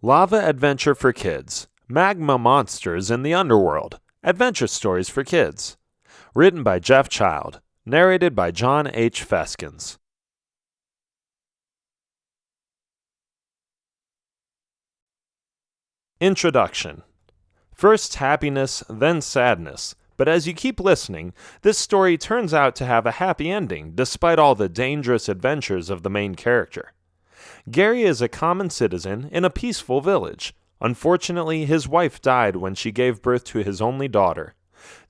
Lava Adventure for Kids, Magma Monsters in the Underworld, Adventure Stories for Kids. Written by Jeff Child, narrated by John H. Feskins. Introduction. First happiness, then sadness, but as you keep listening, this story turns out to have a happy ending despite all the dangerous adventures of the main character. Gary is a common citizen in a peaceful village. Unfortunately, his wife died when she gave birth to his only daughter.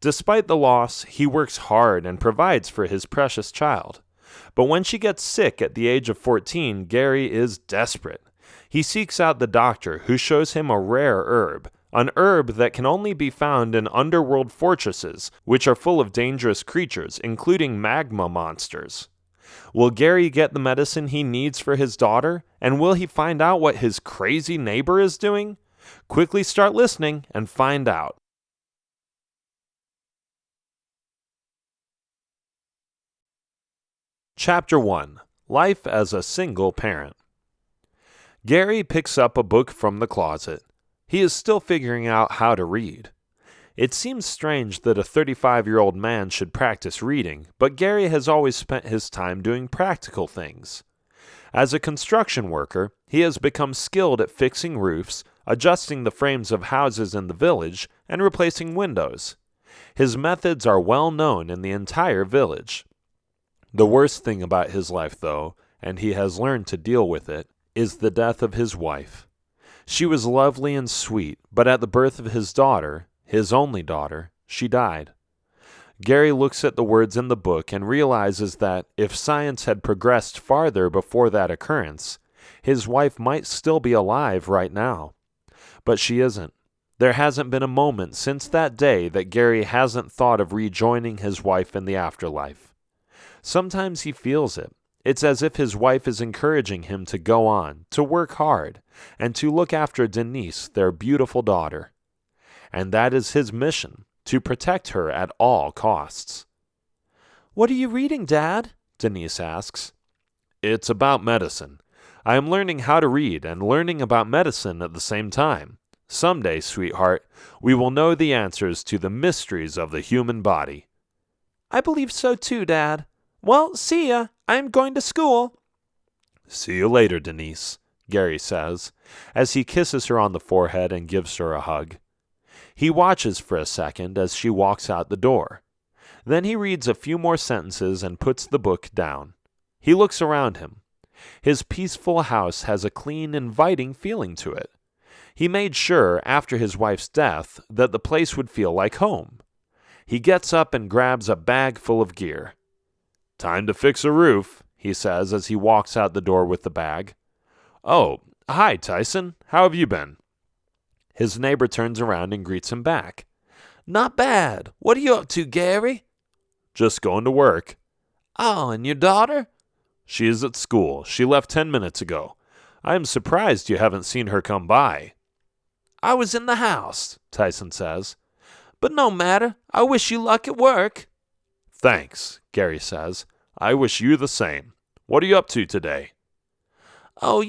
Despite the loss, he works hard and provides for his precious child. But when she gets sick at the age of 14, Gary is desperate. He seeks out the doctor, who shows him a rare herb, an herb that can only be found in underworld fortresses, which are full of dangerous creatures, including magma monsters. Will Gary get the medicine he needs for his daughter? And will he find out what his crazy neighbor is doing? Quickly start listening and find out. Chapter 1. Life as a Single Parent. Gary picks up a book from the closet. He is still figuring out how to read. It seems strange that a 35-year-old man should practice reading, but Gary has always spent his time doing practical things. As a construction worker, he has become skilled at fixing roofs, adjusting the frames of houses in the village, and replacing windows. His methods are well known in the entire village. The worst thing about his life, though, and he has learned to deal with it, is the death of his wife. She was lovely and sweet, but at the birth of his daughter, his only daughter, she died. Gary looks at the words in the book and realizes that if science had progressed farther before that occurrence, his wife might still be alive right now. But she isn't. There hasn't been a moment since that day that Gary hasn't thought of rejoining his wife in the afterlife. Sometimes he feels it. It's as if his wife is encouraging him to go on, to work hard, and to look after Denise, their beautiful daughter. And that is his mission, to protect her at all costs. "What are you reading, Dad?" Denise asks. "It's about medicine. I am learning how to read and learning about medicine at the same time. Someday, sweetheart, we will know the answers to the mysteries of the human body." "I believe so too, Dad. Well, see ya. I'm going to school." "See you later, Denise," Gary says, as he kisses her on the forehead and gives her a hug. He watches for a second as she walks out the door. Then he reads a few more sentences and puts the book down. He looks around him. His peaceful house has a clean, inviting feeling to it. He made sure, after his wife's death, that the place would feel like home. He gets up and grabs a bag full of gear. "Time to fix a roof," he says as he walks out the door with the bag. "Oh, hi, Tyson. How have you been?" His neighbor turns around and greets him back. "Not bad. What are you up to, Gary?" "Just going to work." "Oh, and your daughter?" "She is at school. She left 10 minutes ago. I am surprised you haven't seen her come by." "I was in the house," Tyson says. "But no matter. I wish you luck at work." "Thanks," Gary says. "I wish you the same. What are you up to today?" "Oh,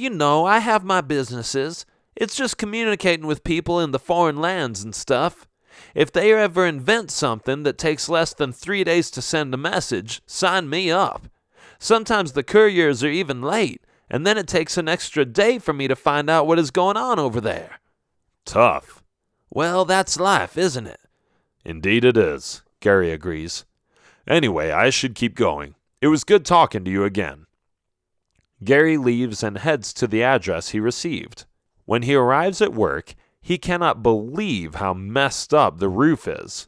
I have my businesses. It's just communicating with people in the foreign lands and stuff. If they ever invent something that takes less than 3 days to send a message, sign me up. Sometimes the couriers are even late, and then it takes an extra day for me to find out what is going on over there." "Tough." "Well, that's life, isn't it?" "Indeed it is," Gary agrees. "Anyway, I should keep going. It was good talking to you again." Gary leaves and heads to the address he received. When he arrives at work, he cannot believe how messed up the roof is.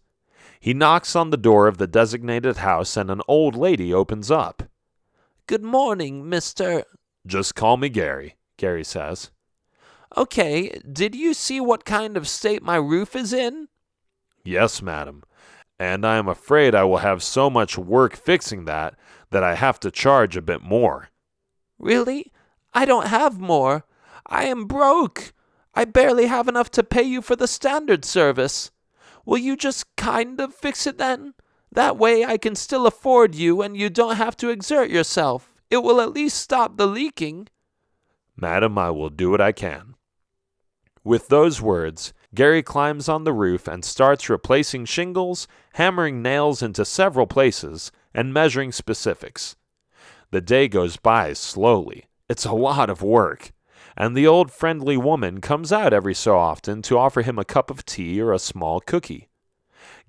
He knocks on the door of the designated house and an old lady opens up. "Good morning, Mr. "Just call me Gary," Gary says. "Okay, did you see what kind of state my roof is in?" "Yes, madam, and I am afraid I will have so much work fixing that I have to charge a bit more." "Really? I don't have more. I am broke. I barely have enough to pay you for the standard service. Will you just kind of fix it then? That way I can still afford you and you don't have to exert yourself. It will at least stop the leaking." "Madam, I will do what I can." With those words, Gary climbs on the roof and starts replacing shingles, hammering nails into several places, and measuring specifics. The day goes by slowly. It's a lot of work. And the old friendly woman comes out every so often to offer him a cup of tea or a small cookie.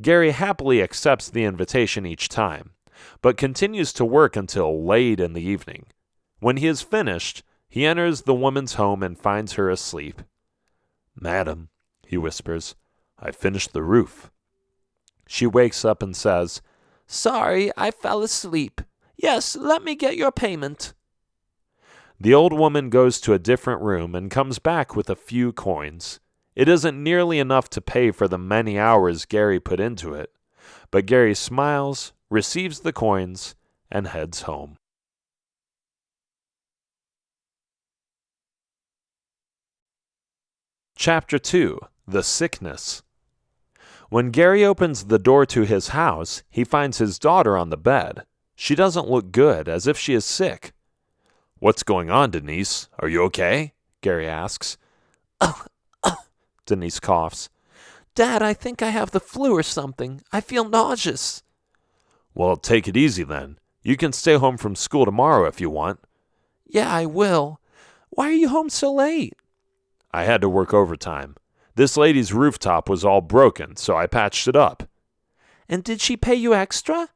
Gary happily accepts the invitation each time, but continues to work until late in the evening. When he is finished, he enters the woman's home and finds her asleep. "Madam," he whispers, "I finished the roof." She wakes up and says, "Sorry, I fell asleep. Yes, let me get your payment." The old woman goes to a different room and comes back with a few coins. It isn't nearly enough to pay for the many hours Gary put into it, but Gary smiles, receives the coins, and heads home. Chapter 2: The Sickness. When Gary opens the door to his house, he finds his daughter on the bed. She doesn't look good, as if she is sick. "What's going on, Denise? Are you okay?" Gary asks. Denise coughs. "Dad, I think I have the flu or something. I feel nauseous." "Well, take it easy then. You can stay home from school tomorrow if you want." "Yeah, I will. Why are you home so late?" "I had to work overtime. This lady's rooftop was all broken, so I patched it up." "And did she pay you extra?"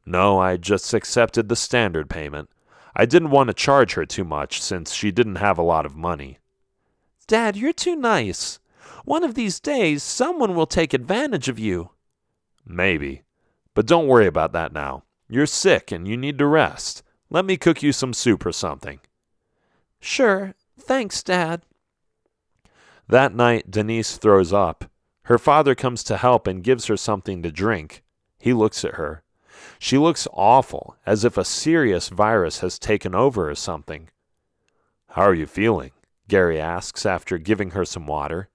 "No, I just accepted the standard payment. I didn't want to charge her too much since she didn't have a lot of money." "Dad, you're too nice. One of these days, someone will take advantage of you." "Maybe. But don't worry about that now. You're sick and you need to rest. Let me cook you some soup or something." "Sure. Thanks, Dad." That night, Denise throws up. Her father comes to help and gives her something to drink. He looks at her. She looks awful, as if a serious virus has taken over or something. "How are you feeling?" Gary asks after giving her some water.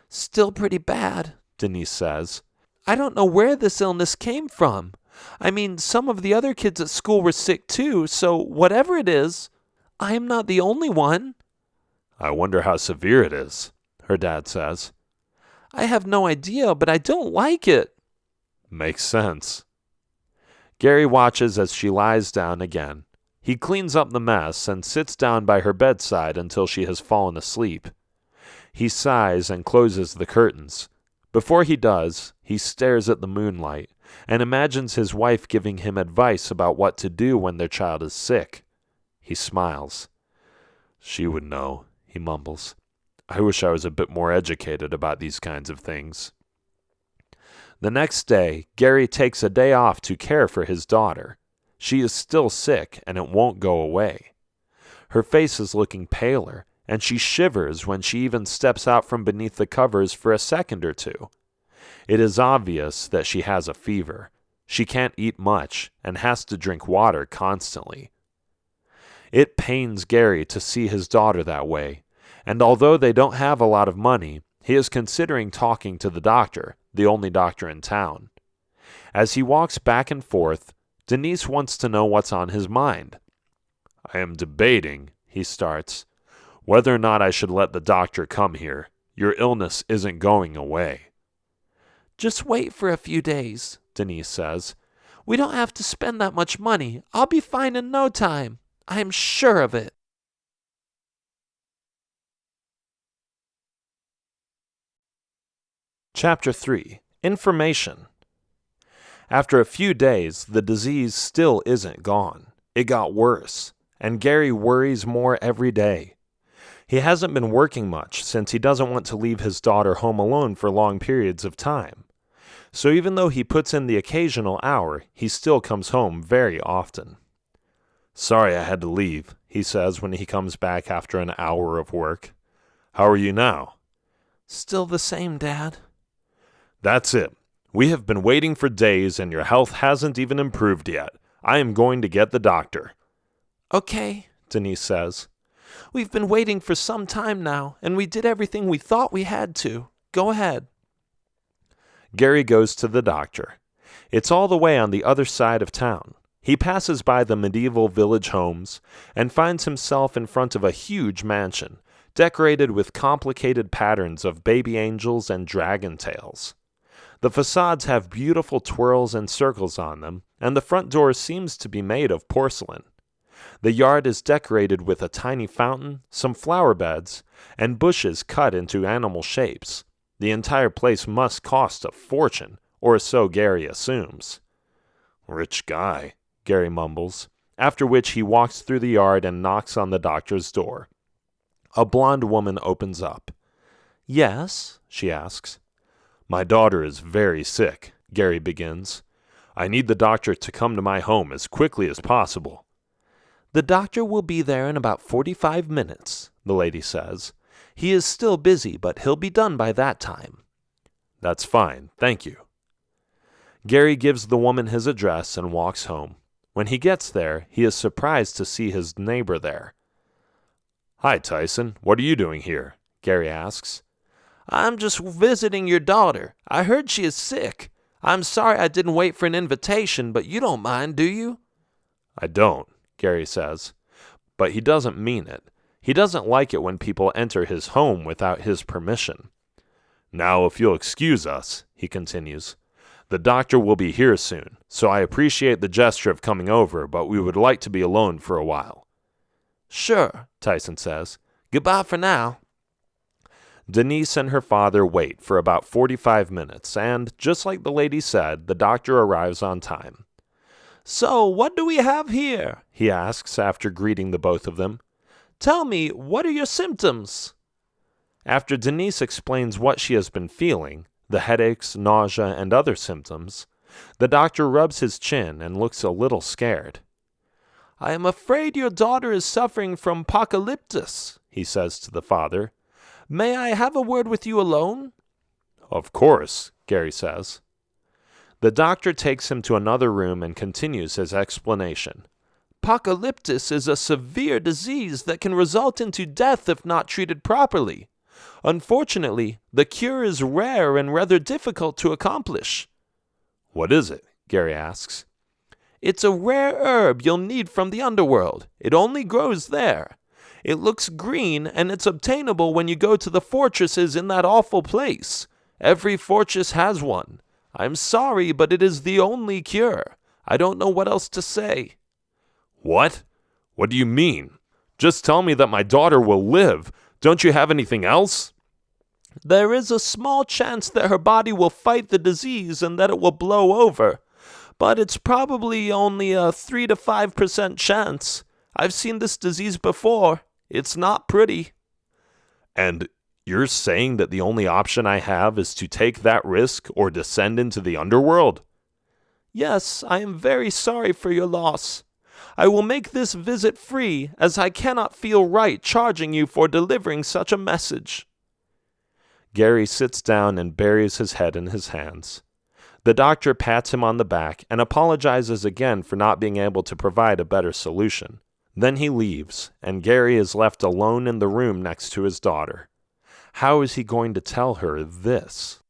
"Still pretty bad," Denise says. "I don't know where this illness came from. I mean, some of the other kids at school were sick too, so whatever it is, I am not the only one." "I wonder how severe it is," her dad says. "I have no idea, but I don't like it." "Makes sense." Gary watches as she lies down again. He cleans up the mess and sits down by her bedside until she has fallen asleep. He sighs and closes the curtains. Before he does, he stares at the moonlight and imagines his wife giving him advice about what to do when their child is sick. He smiles. "She would know," he mumbles. "I wish I was a bit more educated about these kinds of things." The next day, Gary takes a day off to care for his daughter. She is still sick, and it won't go away. Her face is looking paler, and she shivers when she even steps out from beneath the covers for a second or two. It is obvious that she has a fever. She can't eat much, and has to drink water constantly. It pains Gary to see his daughter that way, and although they don't have a lot of money, he is considering talking to the doctor, the only doctor in town. As he walks back and forth, Denise wants to know what's on his mind. "I am debating," he starts, "whether or not I should let the doctor come here. Your illness isn't going away." "Just wait for a few days," Denise says. "We don't have to spend that much money. I'll be fine in no time. I am sure of it." Chapter 3: Information. After a few days, the disease still isn't gone. It got worse, and Gary worries more every day. He hasn't been working much since he doesn't want to leave his daughter home alone for long periods of time. So even though he puts in the occasional hour, he still comes home very often. "Sorry I had to leave," he says when he comes back after an hour of work. "How are you now?" "Still the same, Dad." "That's it. We have been waiting for days and your health hasn't even improved yet. I am going to get the doctor." "Okay," Denise says. "We've been waiting for some time now, and we did everything we thought we had to. Go ahead." Gary goes to the doctor. It's all the way on the other side of town. He passes by the medieval village homes and finds himself in front of a huge mansion, decorated with complicated patterns of baby angels and dragon tails. The facades have beautiful twirls and circles on them, and the front door seems to be made of porcelain. The yard is decorated with a tiny fountain, some flower beds, and bushes cut into animal shapes. The entire place must cost a fortune, or so Gary assumes. "Rich guy," Gary mumbles, after which he walks through the yard and knocks on the doctor's door. A blonde woman opens up. "Yes?" she asks. "My daughter is very sick," Gary begins. "I need the doctor to come to my home as quickly as possible." "The doctor will be there in about 45 minutes, the lady says. "He is still busy, but he'll be done by that time." "That's fine, thank you." Gary gives the woman his address and walks home. When he gets there, he is surprised to see his neighbor there. "Hi, Tyson. What are you doing here?" Gary asks. "I'm just visiting your daughter. I heard she is sick. I'm sorry I didn't wait for an invitation, but you don't mind, do you?" "I don't," Gary says. But he doesn't mean it. He doesn't like it when people enter his home without his permission. "Now, if you'll excuse us," he continues, "the doctor will be here soon, so I appreciate the gesture of coming over, but we would like to be alone for a while." "Sure," Tyson says. "Goodbye for now." Denise and her father wait for about 45 minutes, and, just like the lady said, the doctor arrives on time. "So, what do we have here?" he asks after greeting the both of them. "Tell me, what are your symptoms?" After Denise explains what she has been feeling, the headaches, nausea, and other symptoms, the doctor rubs his chin and looks a little scared. "I am afraid your daughter is suffering from apocalyptus," he says to the father. "May I have a word with you alone?" "Of course," Gary says. The doctor takes him to another room and continues his explanation. "Apocalyptus is a severe disease that can result into death if not treated properly. Unfortunately, the cure is rare and rather difficult to accomplish." "What is it?" Gary asks. "It's a rare herb you'll need from the underworld. It only grows there. It looks green, and it's obtainable when you go to the fortresses in that awful place. Every fortress has one. I'm sorry, but it is the only cure. I don't know what else to say." "What? What do you mean? Just tell me that my daughter will live. Don't you have anything else?" "There is a small chance that her body will fight the disease and that it will blow over. But it's probably only a 3 to 5% chance. I've seen this disease before. It's not pretty." "And you're saying that the only option I have is to take that risk or descend into the underworld?" "Yes, I am very sorry for your loss. I will make this visit free, as I cannot feel right charging you for delivering such a message." Gary sits down and buries his head in his hands. The doctor pats him on the back and apologizes again for not being able to provide a better solution. Then he leaves, and Gary is left alone in the room next to his daughter. How is he going to tell her this?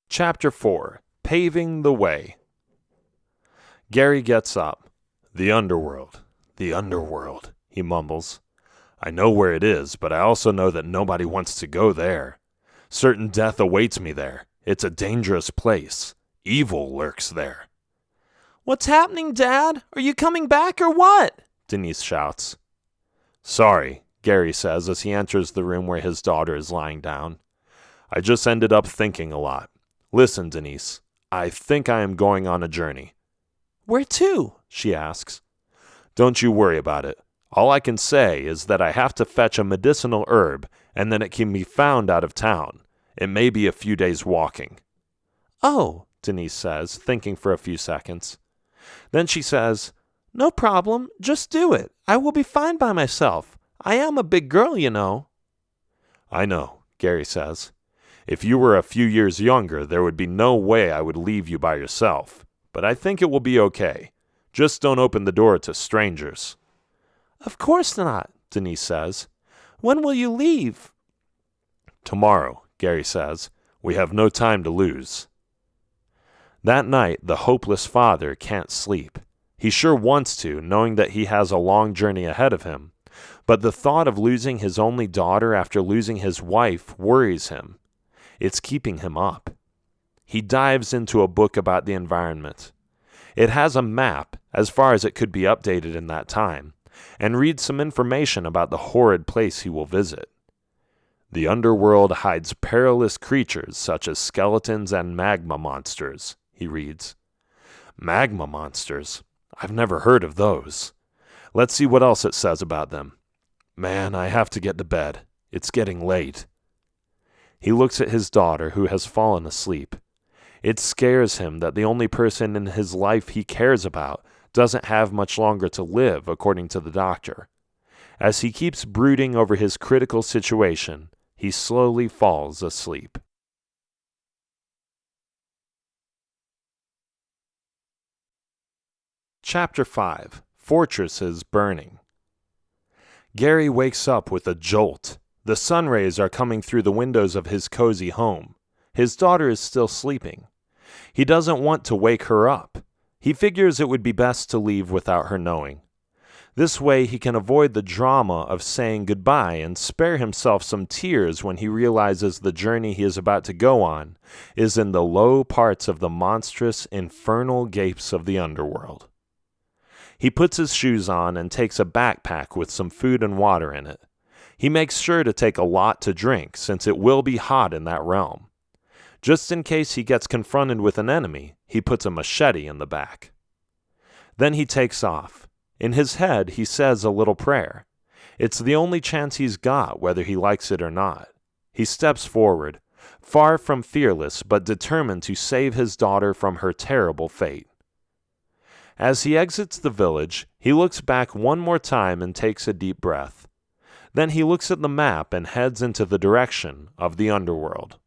Chapter 4. Paving the Way. Gary gets up. The underworld, he mumbles. "I know where it is, but I also know that nobody wants to go there. Certain death awaits me there. It's a dangerous place. Evil lurks there." "What's happening, Dad? Are you coming back or what?" Denise shouts. "Sorry," Gary says as he enters the room where his daughter is lying down. "I just ended up thinking a lot. Listen, Denise, I think I am going on a journey." "Where to?" she asks. "Don't you worry about it. All I can say is that I have to fetch a medicinal herb and that it can be found out of town. It may be a few days walking." "Oh," Denise says, thinking for a few seconds. Then she says, "No problem. Just do it. I will be fine by myself. I am a big girl, you know." "I know," Gary says. "If you were a few years younger, there would be no way I would leave you by yourself. But I think it will be okay. Just don't open the door to strangers." "Of course not," Denise says. "When will you leave?" "Tomorrow," Gary says. "We have no time to lose." That night, the hopeless father can't sleep. He sure wants to, knowing that he has a long journey ahead of him, but the thought of losing his only daughter after losing his wife worries him. It's keeping him up. He dives into a book about the environment. It has a map, as far as it could be updated in that time, and reads some information about the horrid place he will visit. The underworld hides perilous creatures such as skeletons and magma monsters, he reads. Magma monsters? I've never heard of those. Let's see what else it says about them. Man, I have to get to bed. It's getting late. He looks at his daughter, who has fallen asleep. It scares him that the only person in his life he cares about doesn't have much longer to live, according to the doctor. As he keeps brooding over his critical situation, he slowly falls asleep. Chapter 5. Fortresses Burning. Gary wakes up with a jolt. The sun rays are coming through the windows of his cozy home. His daughter is still sleeping. He doesn't want to wake her up. He figures it would be best to leave without her knowing. This way he can avoid the drama of saying goodbye and spare himself some tears when he realizes the journey he is about to go on is in the low parts of the monstrous, infernal gapes of the underworld. He puts his shoes on and takes a backpack with some food and water in it. He makes sure to take a lot to drink, since it will be hot in that realm. Just in case he gets confronted with an enemy, he puts a machete in the back. Then he takes off. In his head, he says a little prayer. It's the only chance he's got, whether he likes it or not. He steps forward, far from fearless, but determined to save his daughter from her terrible fate. As he exits the village, he looks back one more time and takes a deep breath. Then he looks at the map and heads into the direction of the underworld.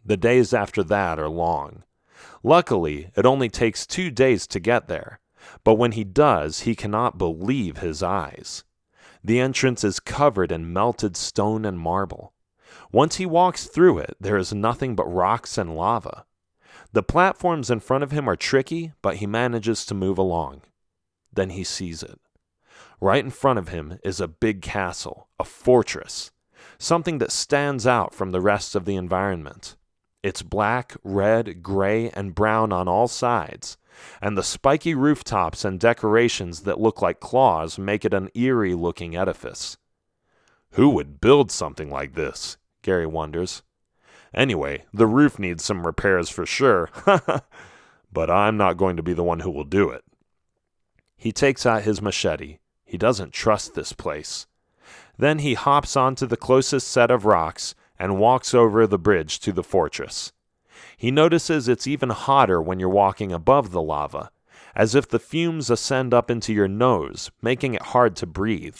The days after that are long. Luckily, it only takes 2 days to get there, but when he does, he cannot believe his eyes. The entrance is covered in melted stone and marble. Once he walks through it, there is nothing but rocks and lava. The platforms in front of him are tricky, but he manages to move along. Then he sees it. Right in front of him is a big castle, a fortress, something that stands out from the rest of the environment. It's black, red, gray, and brown on all sides, and the spiky rooftops and decorations that look like claws make it an eerie-looking edifice. Who would build something like this? Gary wonders. Anyway, the roof needs some repairs for sure, but I'm not going to be the one who will do it. He takes out his machete. He doesn't trust this place. Then he hops onto the closest set of rocks and walks over the bridge to the fortress. He notices it's even hotter when you're walking above the lava, as if the fumes ascend up into your nose, making it hard to breathe.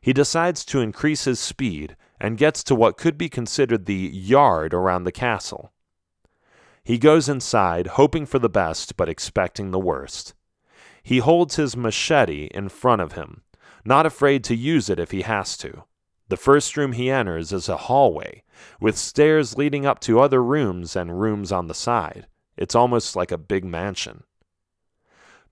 He decides to increase his speed and gets to what could be considered the yard around the castle. He goes inside, hoping for the best but expecting the worst. He holds his machete in front of him, not afraid to use it if he has to. The first room he enters is a hallway, with stairs leading up to other rooms and rooms on the side. It's almost like a big mansion.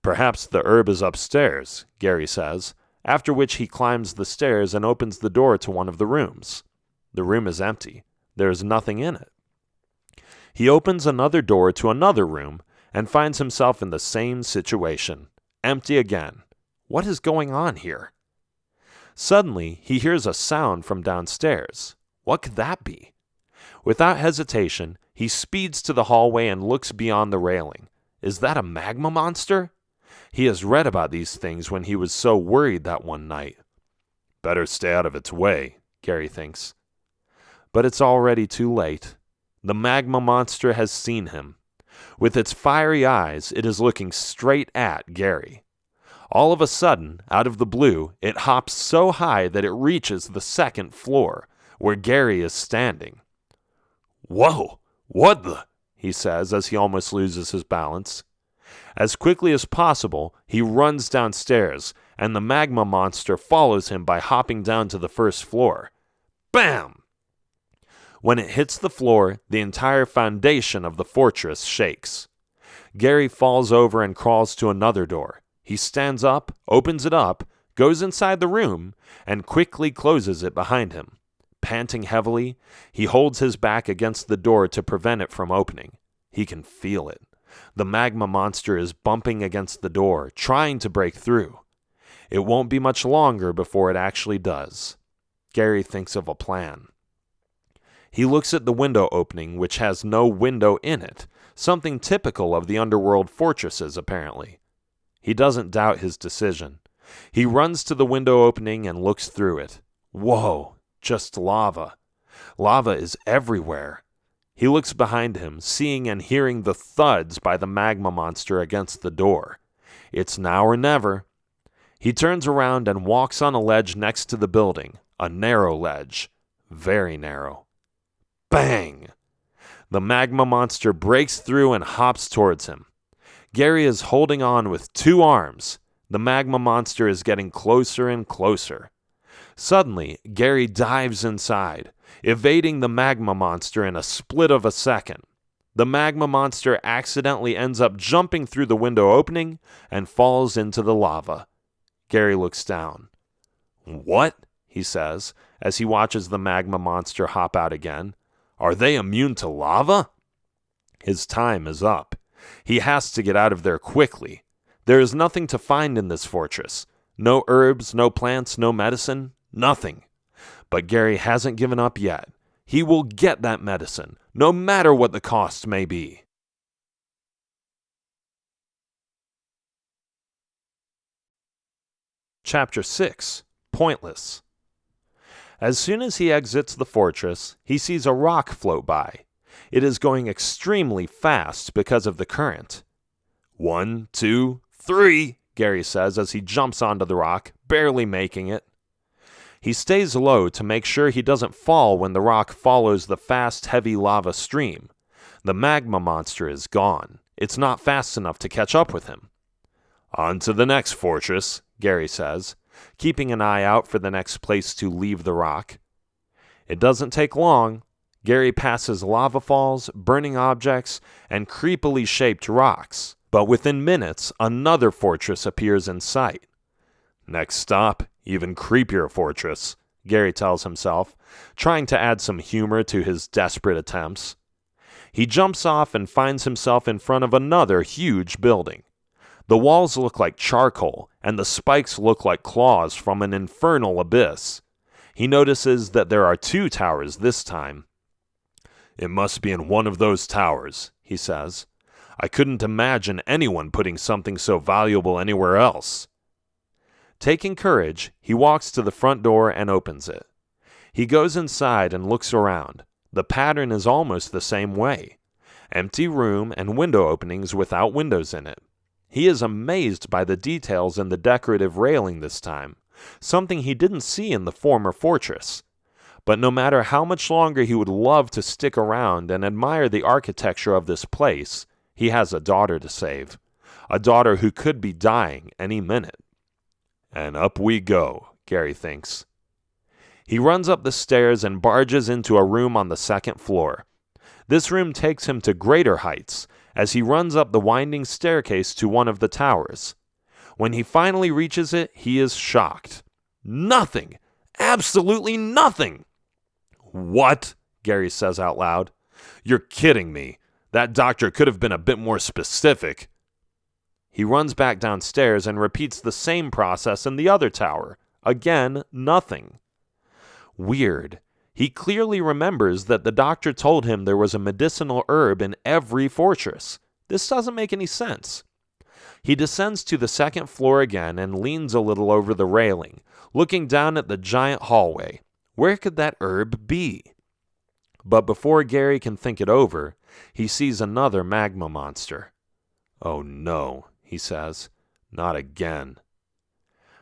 Perhaps the herb is upstairs, Gary says, after which he climbs the stairs and opens the door to one of the rooms. The room is empty. There is nothing in it. He opens another door to another room and finds himself in the same situation. Empty again. What is going on here? Suddenly, he hears a sound from downstairs. What could that be? Without hesitation, he speeds to the hallway and looks beyond the railing. Is that a magma monster? He has read about these things when he was so worried that one night. Better stay out of its way, Gary thinks. But it's already too late. The magma monster has seen him. With its fiery eyes, it is looking straight at Gary. All of a sudden, out of the blue, it hops so high that it reaches the second floor, where Gary is standing. Whoa! What the? He says as he almost loses his balance. As quickly as possible, he runs downstairs, and the magma monster follows him by hopping down to the first floor. Bam! When it hits the floor, the entire foundation of the fortress shakes. Gary falls over and crawls to another door. He stands up, opens it up, goes inside the room, and quickly closes it behind him. Panting heavily, he holds his back against the door to prevent it from opening. He can feel it. The magma monster is bumping against the door, trying to break through. It won't be much longer before it actually does. Gary thinks of a plan. He looks at the window opening, which has no window in it, something typical of the underworld fortresses, apparently. He doesn't doubt his decision. He runs to the window opening and looks through it. Whoa, just lava. Lava is everywhere. He looks behind him, seeing and hearing the thuds by the magma monster against the door. It's now or never. He turns around and walks on a ledge next to the building, a narrow ledge, very narrow. Bang! The magma monster breaks through and hops towards him. Gary is holding on with 2 arms. The magma monster is getting closer and closer. Suddenly, Gary dives inside, evading the magma monster in a split of a second. The magma monster accidentally ends up jumping through the window opening and falls into the lava. Gary looks down. "What?" he says, as he watches the magma monster hop out again. "Are they immune to lava?" His time is up. He has to get out of there quickly. There is nothing to find in this fortress. No herbs, no plants, no medicine, nothing. But Gary hasn't given up yet. He will get that medicine, no matter what the cost may be. Chapter 6. Pointless. As soon as he exits the fortress, he sees a rock float by. It is going extremely fast because of the current. 1, 2, 3, Gary says as he jumps onto the rock, barely making it. He stays low to make sure he doesn't fall when the rock follows the fast, heavy lava stream. The magma monster is gone. It's not fast enough to catch up with him. "On to the next fortress," Gary says, keeping an eye out for the next place to leave the rock. It doesn't take long. Gary passes lava falls, burning objects, and creepily shaped rocks. But within minutes, another fortress appears in sight. "Next stop, even creepier fortress," Gary tells himself, trying to add some humor to his desperate attempts. He jumps off and finds himself in front of another huge building. The walls look like charcoal, and the spikes look like claws from an infernal abyss. He notices that there are 2 towers this time. "It must be in one of those towers," he says. "I couldn't imagine anyone putting something so valuable anywhere else." Taking courage, he walks to the front door and opens it. He goes inside and looks around. The pattern is almost the same way. Empty room and window openings without windows in it. He is amazed by the details in the decorative railing this time, something he didn't see in the former fortress. But no matter how much longer he would love to stick around and admire the architecture of this place, he has a daughter to save. A daughter who could be dying any minute. And up we go, Gary thinks. He runs up the stairs and barges into a room on the 2nd floor. This room takes him to greater heights as he runs up the winding staircase to one of the towers. When he finally reaches it, he is shocked. Nothing! Absolutely nothing! "What?" Gary says out loud. "You're kidding me. That doctor could have been a bit more specific." He runs back downstairs and repeats the same process in the other tower. Again, nothing. Weird. He clearly remembers that the doctor told him there was a medicinal herb in every fortress. This doesn't make any sense. He descends to the 2nd floor again and leans a little over the railing, looking down at the giant hallway. Where could that herb be? But before Gary can think it over, he sees another magma monster. "Oh no," he says. "Not again."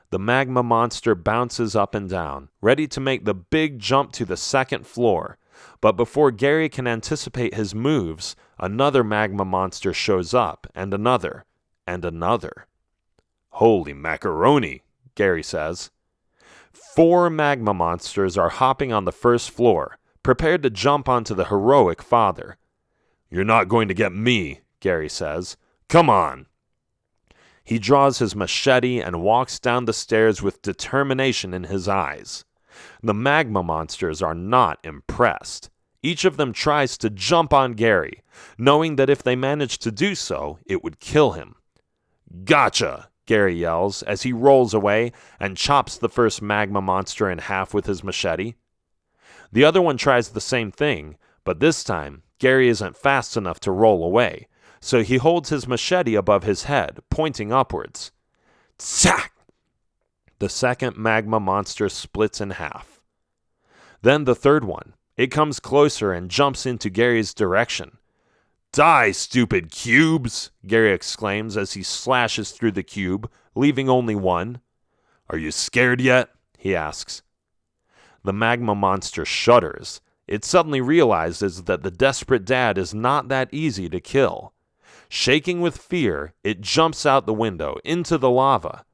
The magma monster bounces up and down, ready to make the big jump to the 2nd floor. But before Gary can anticipate his moves, another magma monster shows up, and another, and another. "Holy macaroni," Gary says. 4 magma monsters are hopping on the 1st floor, prepared to jump onto the heroic father. "You're not going to get me," Gary says. "Come on." He draws his machete and walks down the stairs with determination in his eyes. The magma monsters are not impressed. Each of them tries to jump on Gary, knowing that if they managed to do so, it would kill him. "Gotcha!" Gary yells as he rolls away and chops the first magma monster in half with his machete. The other one tries the same thing, but this time, Gary isn't fast enough to roll away, so he holds his machete above his head, pointing upwards. Tsack! The second magma monster splits in half. Then the third one. It comes closer and jumps into Gary's direction. "Die, stupid cubes!" Gary exclaims as he slashes through the cube, leaving only one. "Are you scared yet?" he asks. The magma monster shudders. It suddenly realizes that the desperate dad is not that easy to kill. Shaking with fear, it jumps out the window into the lava.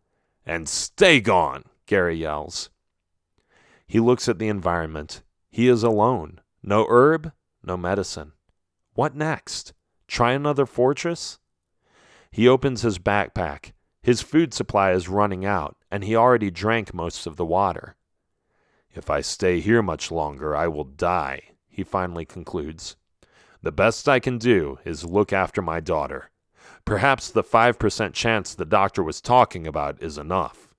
"And stay gone!" Gary yells. He looks at the environment. He is alone. No herb, no medicine. What next? Try another fortress? He opens his backpack. His food supply is running out, and he already drank most of the water. "If I stay here much longer, I will die," he finally concludes. "The best I can do is look after my daughter. Perhaps the 5% chance the doctor was talking about is enough."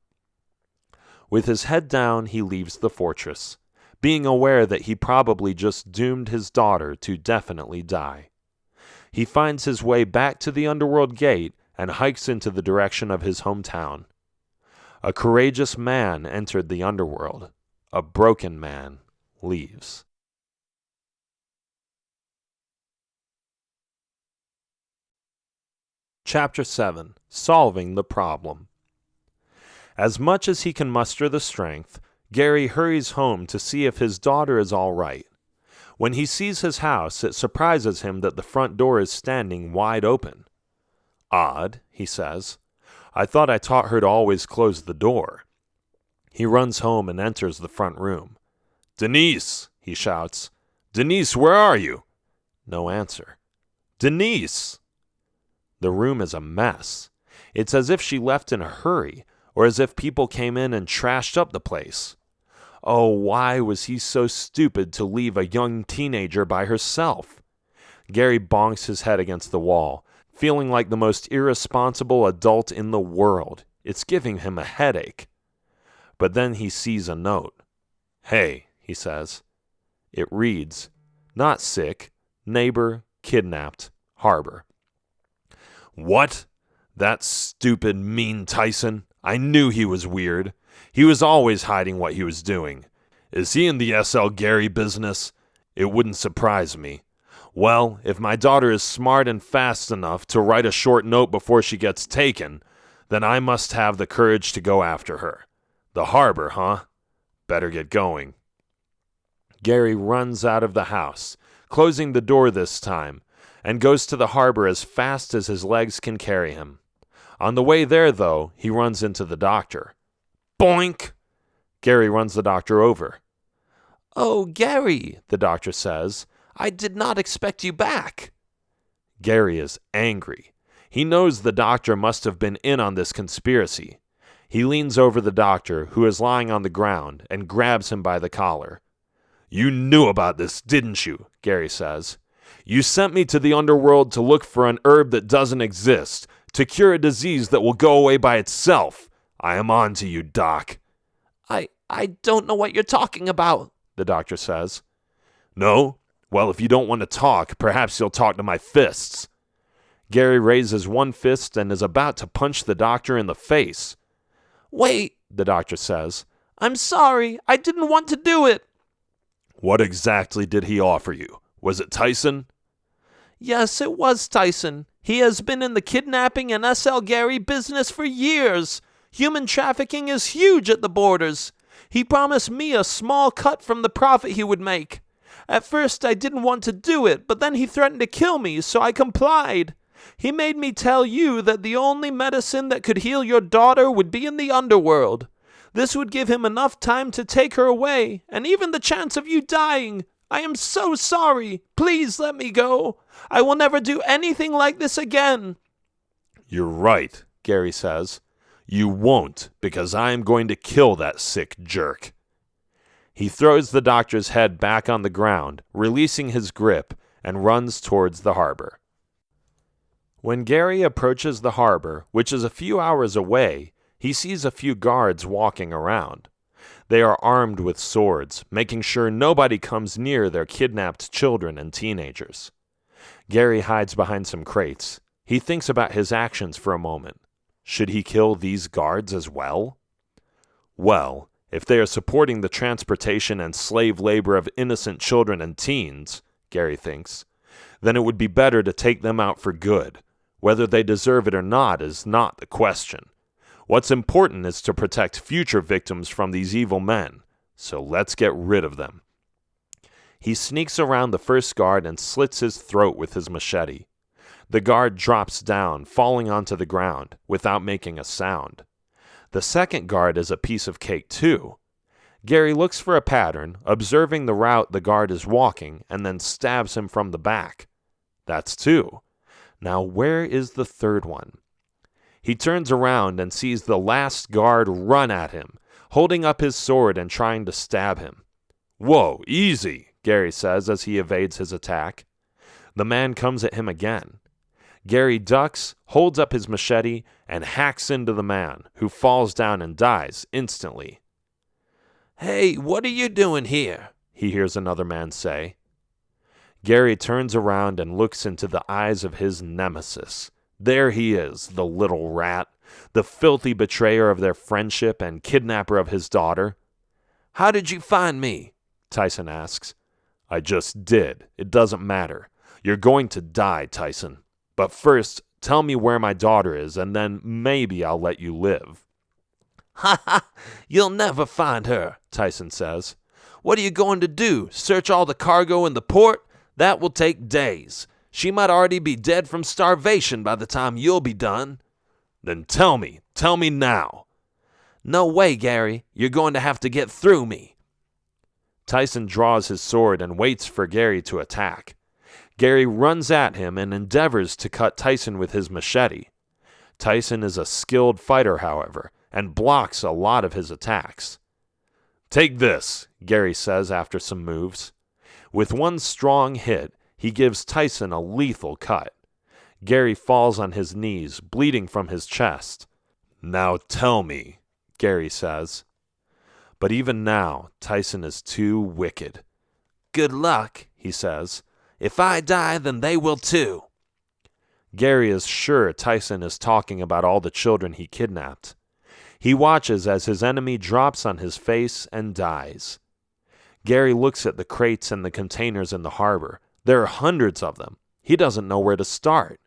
With his head down, he leaves the fortress, being aware that he probably just doomed his daughter to definitely die. He finds his way back to the underworld gate and hikes into the direction of his hometown. A courageous man entered the underworld. A broken man leaves. Chapter 7. Solving the Problem. As much as he can muster the strength, Gary hurries home to see if his daughter is all right. When he sees his house, it surprises him that the front door is standing wide open. "Odd," he says. "I thought I taught her to always close the door." He runs home and enters the front room. "Denise!" he shouts. "Denise, where are you?" No answer. "Denise!" The room is a mess. It's as if she left in a hurry, or as if people came in and trashed up the place. Oh, why was he so stupid to leave a young teenager by herself? Gary bonks his head against the wall, feeling like the most irresponsible adult in the world. It's giving him a headache. But then he sees a note. "Hey," he says. It reads, "Not sick. Neighbor, kidnapped. Harbor." What? That stupid, mean Tyson. I knew he was weird. He was always hiding what he was doing. Is he in the S.L. Gary business? It wouldn't surprise me. Well, if my daughter is smart and fast enough to write a short note before she gets taken, then I must have the courage to go after her. The harbor, huh? Better get going. Gary runs out of the house, closing the door this time, and goes to the harbor as fast as his legs can carry him. On the way there, though, he runs into the doctor. Boink! Gary runs the doctor over. "Oh, Gary," the doctor says, "I did not expect you back." Gary is angry. He knows the doctor must have been in on this conspiracy. He leans over the doctor, who is lying on the ground, and grabs him by the collar. "You knew about this, didn't you?" Gary says. "You sent me to the underworld to look for an herb that doesn't exist, to cure a disease that will go away by itself. I am on to you, Doc." I don't know what you're talking about," the doctor says. "No? Well, if you don't want to talk, perhaps you'll talk to my fists." Gary raises one fist and is about to punch the doctor in the face. "Wait," the doctor says. "I'm sorry. I didn't want to do it." "What exactly did he offer you? Was it Tyson?" "Yes, it was Tyson. He has been in the kidnapping and S.L. Gary business for years. Human trafficking is huge at the borders. He promised me a small cut from the profit he would make. At first I didn't want to do it, but then he threatened to kill me, so I complied. He made me tell you that the only medicine that could heal your daughter would be in the underworld. This would give him enough time to take her away, and even the chance of you dying. I am so sorry. Please let me go. I will never do anything like this again." "You're right," Gary says. You won't, because I am going to kill that sick jerk. He throws the doctor's head back on the ground, releasing his grip, and runs towards the harbor. When Gary approaches the harbor, which is a few hours away, he sees a few guards walking around. They are armed with swords, making sure nobody comes near their kidnapped children and teenagers. Gary hides behind some crates. He thinks about his actions for a moment. Should he kill these guards as well? Well, if they are supporting the transportation and slave labor of innocent children and teens, Gary thinks, then it would be better to take them out for good. Whether they deserve it or not is not the question. What's important is to protect future victims from these evil men, so let's get rid of them. He sneaks around the first guard and slits his throat with his machete. The guard drops down, falling onto the ground, without making a sound. The second guard is a piece of cake too. Gary looks for a pattern, observing the route the guard is walking, and then stabs him from the back. That's two. Now where is the third one? He turns around and sees the last guard run at him, holding up his sword and trying to stab him. Whoa, easy, Gary says as he evades his attack. The man comes at him again. Gary ducks, holds up his machete, and hacks into the man, who falls down and dies instantly. Hey, what are you doing here? He hears another man say. Gary turns around and looks into the eyes of his nemesis. There he is, the little rat, the filthy betrayer of their friendship and kidnapper of his daughter. How did you find me? Tyson asks. I just did. It doesn't matter. You're going to die, Tyson. But first, tell me where my daughter is, and then maybe I'll let you live. Ha ha! You'll never find her, Tyson says. What are you going to do? Search all the cargo in the port? That will take days. She might already be dead from starvation by the time you'll be done. Then tell me now. No way, Gary. You're going to have to get through me. Tyson draws his sword and waits for Gary to attack. Gary runs at him and endeavors to cut Tyson with his machete. Tyson is a skilled fighter, however, and blocks a lot of his attacks. Take this, Gary says after some moves. With one strong hit, he gives Tyson a lethal cut. Gary falls on his knees, bleeding from his chest. Now tell me, Gary says. But even now, Tyson is too wicked. Good luck, he says. If I die, then they will too. Gary is sure Tyson is talking about all the children he kidnapped. He watches as his enemy drops on his face and dies. Gary looks at the crates and the containers in the harbor. There are hundreds of them. He doesn't know where to start.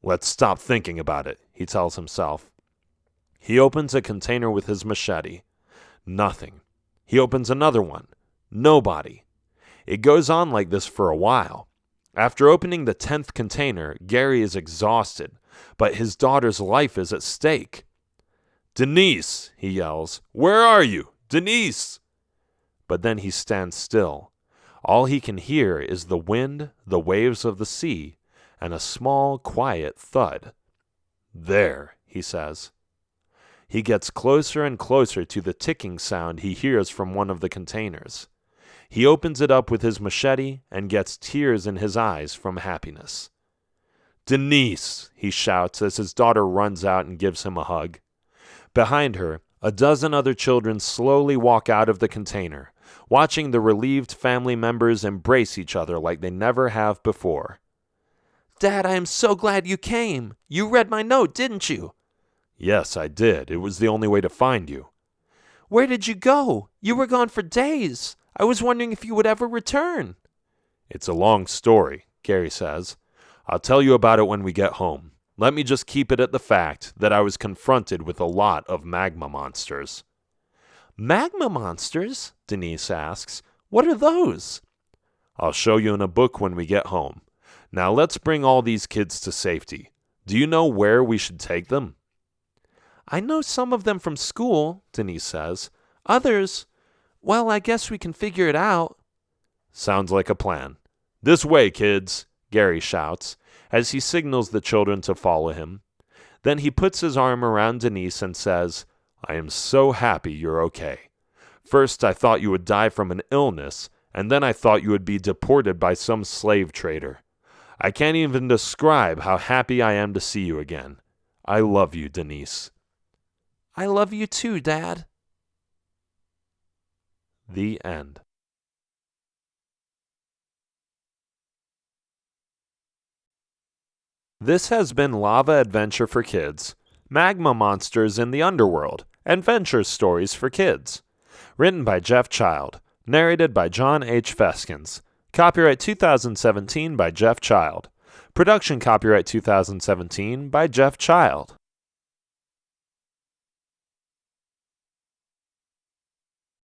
Let's stop thinking about it, he tells himself. He opens a container with his machete. Nothing. He opens another one. Nobody. It goes on like this for a while. After opening the 10th container, Gary is exhausted, but his daughter's life is at stake. Denise, he yells. Where are you? Denise! But then he stands still. All he can hear is the wind, the waves of the sea, and a small, quiet thud. There, he says. He gets closer and closer to the ticking sound he hears from one of the containers. He opens it up with his machete and gets tears in his eyes from happiness. Denise, he shouts as his daughter runs out and gives him a hug. Behind her, a dozen other children slowly walk out of the container, watching the relieved family members embrace each other like they never have before. Dad, I am so glad you came. You read my note, didn't you? Yes, I did. It was the only way to find you. Where did you go? You were gone for days. I was wondering if you would ever return. It's a long story, Gary says. I'll tell you about it when we get home. Let me just keep it at the fact that I was confronted with a lot of magma monsters. Magma monsters? Denise asks. What are those? I'll show you in a book when we get home. Now let's bring all these kids to safety. Do you know where we should take them? I know some of them from school, Denise says. Others, well, I guess we can figure it out. Sounds like a plan. This way, kids, Gary shouts, as he signals the children to follow him. Then he puts his arm around Denise and says, "I am so happy you're okay. First I thought you would die from an illness, and then I thought you would be deported by some slave trader. I can't even describe how happy I am to see you again. I love you, Denise." I love you too, Dad. The end. This has been Lava Adventure for Kids, Magma Monsters in the Underworld, Adventure Stories for Kids. Written by Jeff Child. Narrated by John H. Feskins. Copyright 2017 by Jeff Child. Production copyright 2017 by Jeff Child.